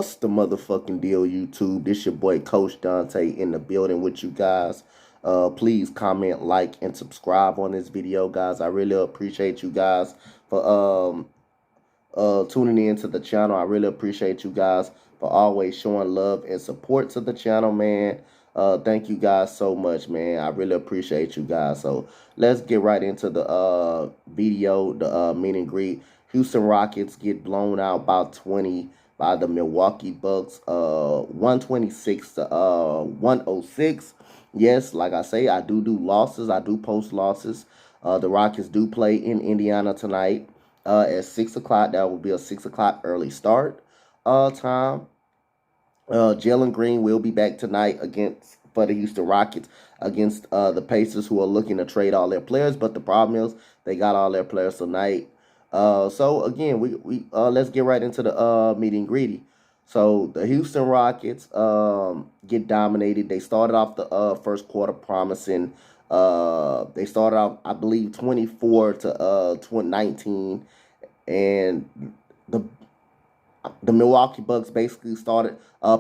What's the motherfucking deal, YouTube? This your boy Coach Dante in the building with you guys. Please comment, like, and subscribe on this video, guys. I really appreciate you guys for tuning in to the channel. I really appreciate you guys for always showing love and support to the channel, man. Thank you guys so much, man. I really appreciate you guys. So let's get right into the video, the meet and greet. Houston Rockets get blown out by 20 by the Milwaukee Bucks, 126 to 106. Yes, like I say, I do losses. I do post losses. The Rockets do play in Indiana tonight at 6 o'clock. That will be a 6 o'clock early start time. Jalen Green will be back tonight for the Houston Rockets against the Pacers, who are looking to trade all their players. But the problem is they got all their players tonight. So again, we let's get right into the meet and greedy. So the Houston Rockets get dominated. They started off the first quarter promising. They started off, I believe, 24 to 19, and the Milwaukee Bucks basically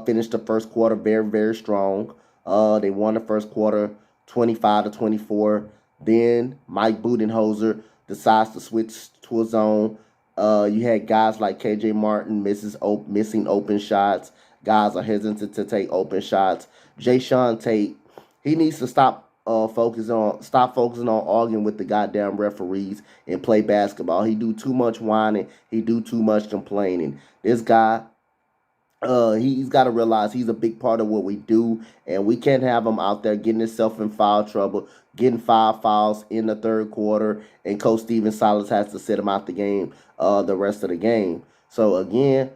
finished the first quarter very, very strong. They won the first quarter 25 to 24. Then Mike Budenholzer decides to switch to a zone. You had guys like KJ Martin missing open shots. Guys are hesitant to take open shots. Jae'Sean Tate, he needs to stop focusing on arguing with the goddamn referees and play basketball. He do too much whining. He do too much complaining. This guy, he's got to realize he's a big part of what we do, and we can't have him out there getting himself in foul trouble, getting 5 fouls in the third quarter, and Coach Steven Silas has to sit him out the game the rest of the game. So again,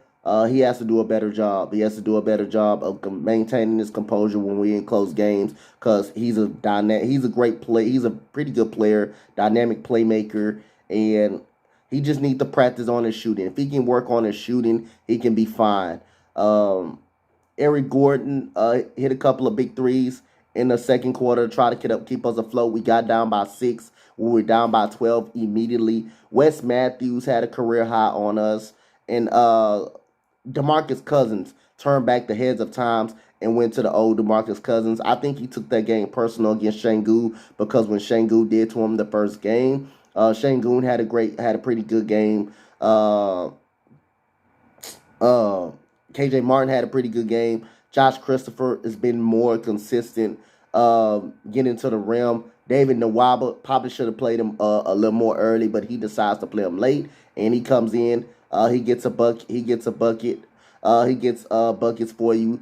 he has to do a better job. He has to do a better job of maintaining his composure when we're in close games, because he's a great player. He's a pretty good player, dynamic playmaker, and he just needs to practice on his shooting. If he can work on his shooting, he can be fine. Eric Gordon hit a couple of big threes in the second quarter to try to keep us afloat. We got down by 6. We were down by 12 immediately. Wes Matthews had a career high on us, and DeMarcus Cousins turned back the heads of times and went to the old DeMarcus Cousins. I think he took that game personal against Şengün, because when Şengün did to him the first game, Şengün had a pretty good game. KJ Martin had a pretty good game. Josh Christopher has been more consistent getting to the rim. David Nwaba probably should have played him a little more early, but he decides to play him late, and he comes in. He gets a bucket. He gets buckets for you.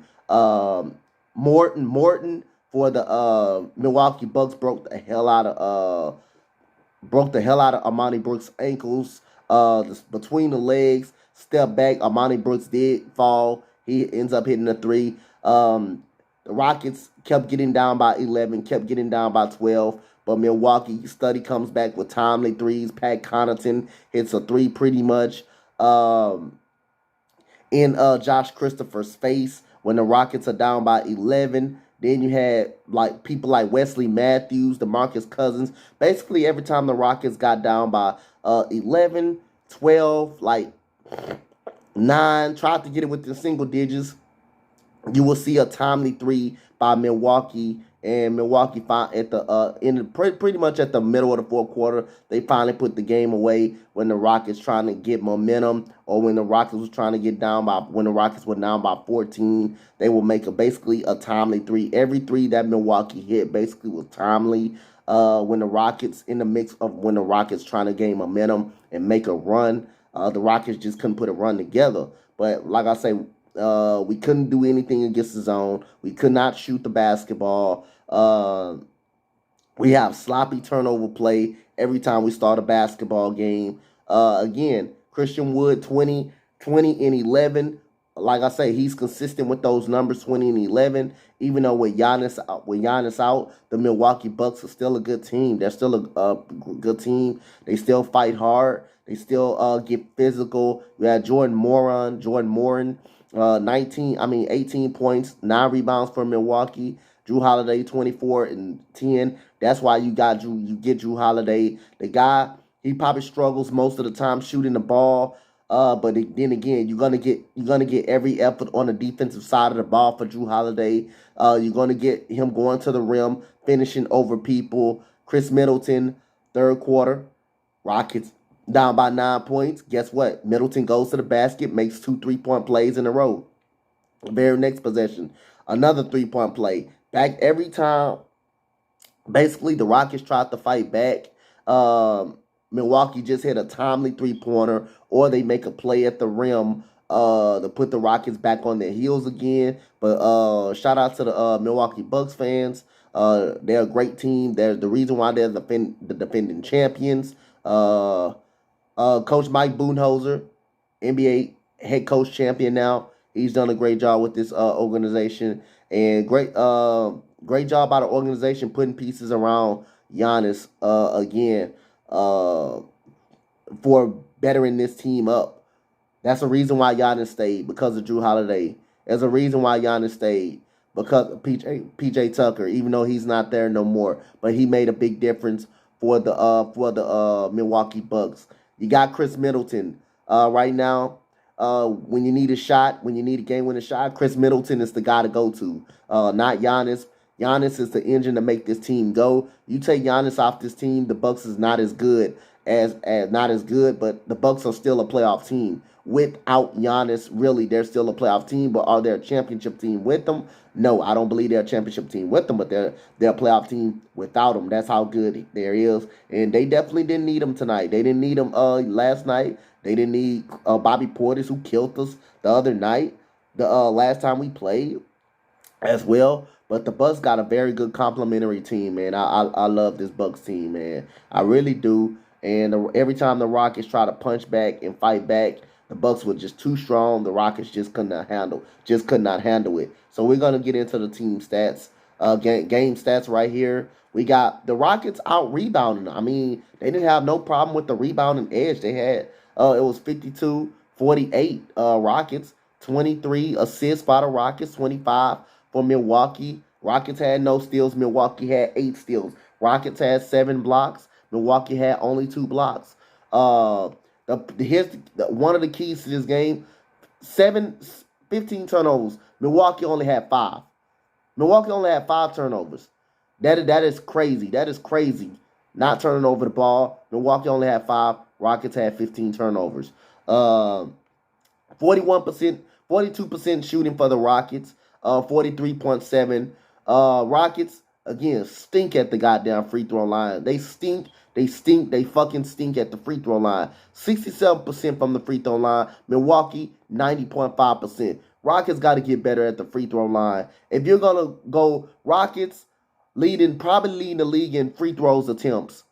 Morton for the Milwaukee Bucks broke the hell out of Amani Brooks' ankles. Between the legs, step back. Amani Brooks did fall. He ends up hitting a 3. The Rockets kept getting down by 11, kept getting down by 12, but Milwaukee study comes back with timely threes. Pat Connaughton hits a 3 pretty much in Josh Christopher's face when the Rockets are down by 11. Then you had people like Wesley Matthews, DeMarcus Cousins. Basically, every time the Rockets got down by 11, 12, 9, tried to get it within single digits, you will see a timely 3 by Milwaukee, and Milwaukee at pretty much at the middle of the fourth quarter, they finally put the game away when the Rockets trying to get momentum, or when the Rockets were trying to get down by, when the Rockets were down by 14, they will make basically a timely 3. Every 3 that Milwaukee hit basically was timely. When the Rockets when the Rockets trying to gain momentum and make a run, the Rockets just couldn't put a run together. But like I say, we couldn't do anything against the zone. We could not shoot the basketball. We have sloppy turnover play every time we start a basketball game. Again, Christian Wood, 20 and 11. Like I say, he's consistent with those numbers, 20 and 11. Even though with Giannis out, the Milwaukee Bucks are still a good team. They're still a good team. They still fight hard. They still get physical. We had Jordan Moran, 18 points, 9 rebounds for Milwaukee. Jrue Holiday, 24 and 10. That's why you get Jrue Holiday. The guy, he probably struggles most of the time shooting the ball. Then again, you're gonna get every effort on the defensive side of the ball for Drew Holiday. You're gonna get him going to the rim, finishing over people. Chris Middleton, third quarter, Rockets down by 9 points. Guess what? Middleton goes to the basket, makes 2 3-point plays in a row. Very next possession, another 3-point play. Back every time. Basically, the Rockets tried to fight back. Milwaukee just hit a timely 3-pointer, or they make a play at the rim to put the Rockets back on their heels again. But shout out to the Milwaukee Bucks fans. They're a great team. They're the reason why they're the defending champions. Coach Mike Budenholzer, NBA head coach champion now. He's done a great job with this organization, and great job by the organization putting pieces around Giannis again for bettering this team up. That's the reason why Giannis stayed, because of Drew Holiday. There's a reason why Giannis stayed, because of PJ Tucker, even though he's not there no more, but he made a big difference for the Milwaukee Bucks. You got Chris Middleton right now. When you need a shot, when you need a game-winning shot, Chris Middleton is the guy to go to, not Giannis. Giannis is the engine to make this team go. You take Giannis off this team, the Bucks is not as good but the Bucks are still a playoff team. Without Giannis, really, they're still a playoff team, but are they a championship team with them? No, I don't believe they're a championship team with them, but they're a playoff team without them. That's how good there is, and they definitely didn't need them tonight. They didn't need them last night. They didn't need Bobby Portis, who killed us the other night, the last time we played as well. But the Bucks got a very good complementary team, man. I love this Bucks team, man. I really do. And every time the Rockets try to punch back and fight back, the Bucks were just too strong. The Rockets just could not handle it. So we're gonna get into the team stats, game stats right here. We got the Rockets out rebounding. I mean, they didn't have no problem with the rebounding edge they had. It was 52-48 Rockets, 23 assists by the Rockets, 25 for Milwaukee. Rockets had no steals. Milwaukee had 8 steals. Rockets had 7 blocks. Milwaukee had only 2 blocks. Here's one of the keys to this game: 15 turnovers. Milwaukee only had 5. Milwaukee only had 5 turnovers. That is crazy. That is crazy. Not turning over the ball. Milwaukee only had 5. Rockets had 15 turnovers. 41%, 42% shooting for the Rockets. 43.7. Rockets, again, stink at the goddamn free throw line. They stink. They fucking stink at the free throw line. 67% from the free throw line. Milwaukee, 90.5%. Rockets got to get better at the free throw line. If you're going to go Rockets, probably leading the league in free throws attempts,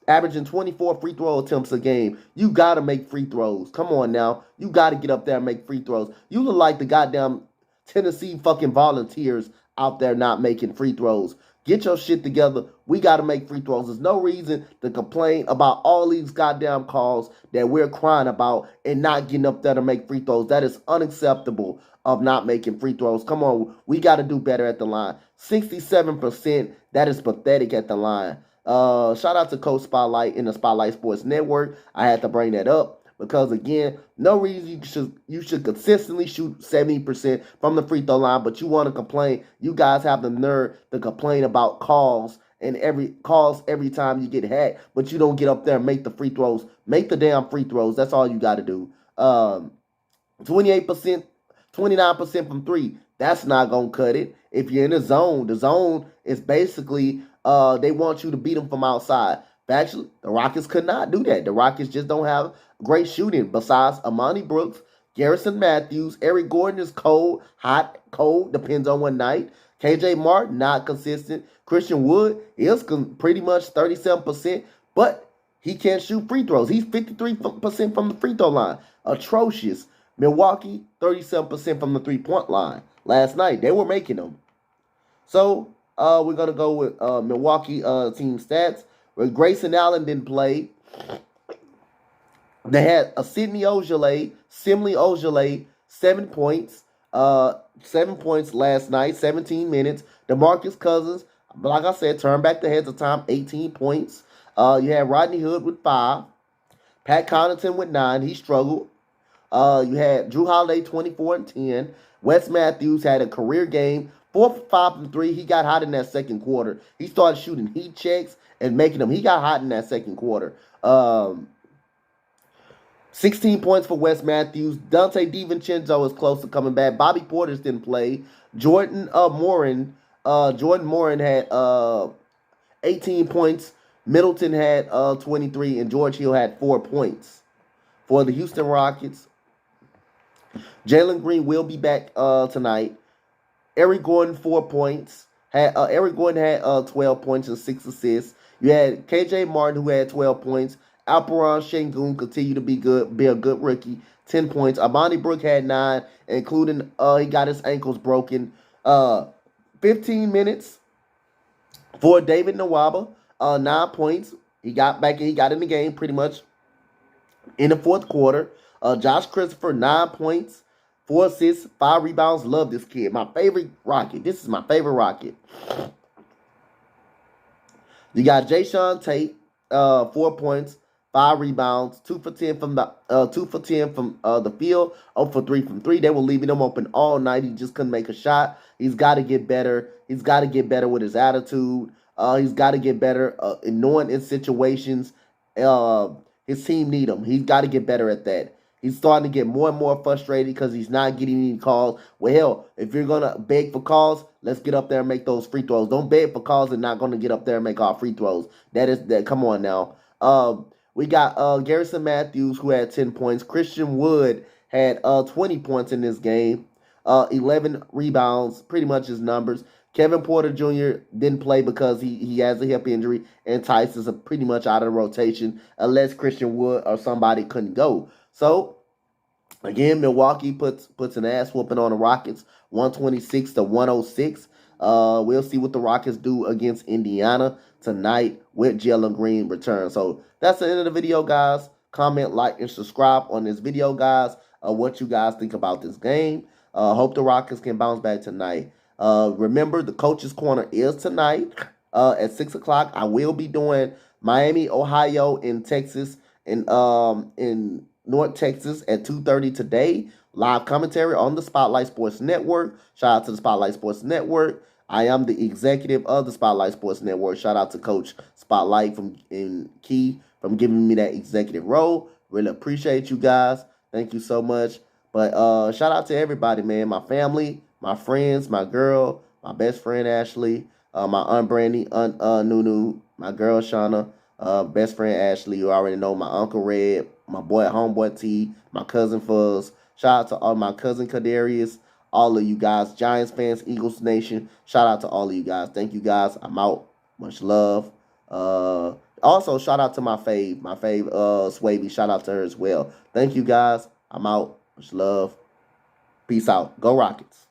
averaging 24 free throw attempts a game. You got to make free throws. Come on now. You got to get up there and make free throws. You look like the goddamn Tennessee fucking Volunteers out there not making free throws. Get your shit together. We got to make free throws. There's no reason to complain about all these goddamn calls that we're crying about and not getting up there to make free throws. That is unacceptable of not making free throws. Come on. We got to do better at the line. 67%. That is pathetic at the line. Shout out to Coach Spotlight in the Spotlight Sports Network. I had to bring that up because, again, no reason you should consistently shoot 70% from the free throw line, but you want to complain. You guys have the nerve to complain about calls every time you get hacked, but you don't get up there and make the free throws. Make the damn free throws. That's all you got to do. 28%, 29% from 3. That's not going to cut it. If you're in the zone is basically they want you to beat them from outside. Actually, the Rockets could not do that. The Rockets just don't have great shooting. Besides Amani Brooks, Garrison Matthews, Eric Gordon is cold, hot, cold, depends on what night. KJ Martin, not consistent. Christian Wood is pretty much 37%, but he can't shoot free throws. He's 53% from the free throw line. Atrocious. Milwaukee, 37% from the three-point line. Last night, they were making them. So, we're going to go with Milwaukee team stats. Where Grayson Allen didn't play. They had a Simile Ojeleye, 7 points. 7 points last night, 17 minutes. DeMarcus Cousins, like I said, turned back the heads of time, 18 points. You had Rodney Hood with 5. Pat Connaughton with 9. He struggled. You had Drew Holiday 24 and 10. Wes Matthews had a career game, 4 for 5 from 3. He got hot in that second quarter. He started shooting heat checks and making them. He got hot in that second quarter. 16 points for Wes Matthews. Dante DiVincenzo is close to coming back. Bobby Portis didn't play. Jordan Morin had 18 points. Middleton had 23, and George Hill had 4 points. For the Houston Rockets, Jalen Green will be back tonight. Eric Gordon, 4 points. Eric Gordon had 12 points and 6 assists. You had KJ Martin, who had 12 points. Alperon Şengün continued to be a good rookie, 10 points. Amani Brook had 9, including he got his ankles broken. 15 minutes for David Nwaba, 9 points. He got back in. He got in the game pretty much in the fourth quarter. Josh Christopher, 9 points, 4 assists, 5 rebounds. Love this kid. My favorite Rocket. This is my favorite Rocket. You got Jayshawn Tate, 4 points, 5 rebounds, 2 for 10 from the field, 0 for 3 from 3. They were leaving him open all night. He just couldn't make a shot. He's got to get better. He's got to get better with his attitude. He's got to get better in knowing in situations his team need him. He's got to get better at that. He's starting to get more and more frustrated because he's not getting any calls. Well, hell, if you're going to beg for calls, let's get up there and make those free throws. Don't beg for calls and not going to get up there and make our free throws. Come on now. We got Garrison Matthews, who had 10 points. Christian Wood had 20 points in this game. 11 rebounds, pretty much his numbers. Kevin Porter Jr. didn't play because he has a hip injury, and Tice is pretty much out of the rotation unless Christian Wood or somebody couldn't go. So, again, Milwaukee puts an ass whooping on the Rockets, 126-106. We'll see what the Rockets do against Indiana tonight with Jalen Green return. So, that's the end of the video, guys. Comment, like, and subscribe on this video, guys. What you guys think about this game. Hope the Rockets can bounce back tonight. Remember, the Coach's Corner is tonight at 6 o'clock. I will be doing Miami, Ohio, and Texas, in North Texas at 2:30 today. Live commentary on the Spotlight Sports Network. Shout out to the Spotlight Sports Network. I am the executive of the Spotlight Sports Network. Shout out to Coach Spotlight from giving me that executive role. Really appreciate you guys. Thank you so much. But shout out to everybody, man. My family, my friends, my girl, my best friend Ashley, my Aunt Brandy, Aunt Nunu, my girl Shauna, best friend Ashley. You already know my Uncle Red, my homeboy T, my cousin Fuzz. Shout out to all my cousin Kadarius, all of you guys, Giants fans, Eagles Nation. Shout out to all of you guys. Thank you guys. I'm out. Much love. Also, shout out to my fave, Swaby. Shout out to her as well. Thank you guys. I'm out. Much love. Peace out. Go Rockets.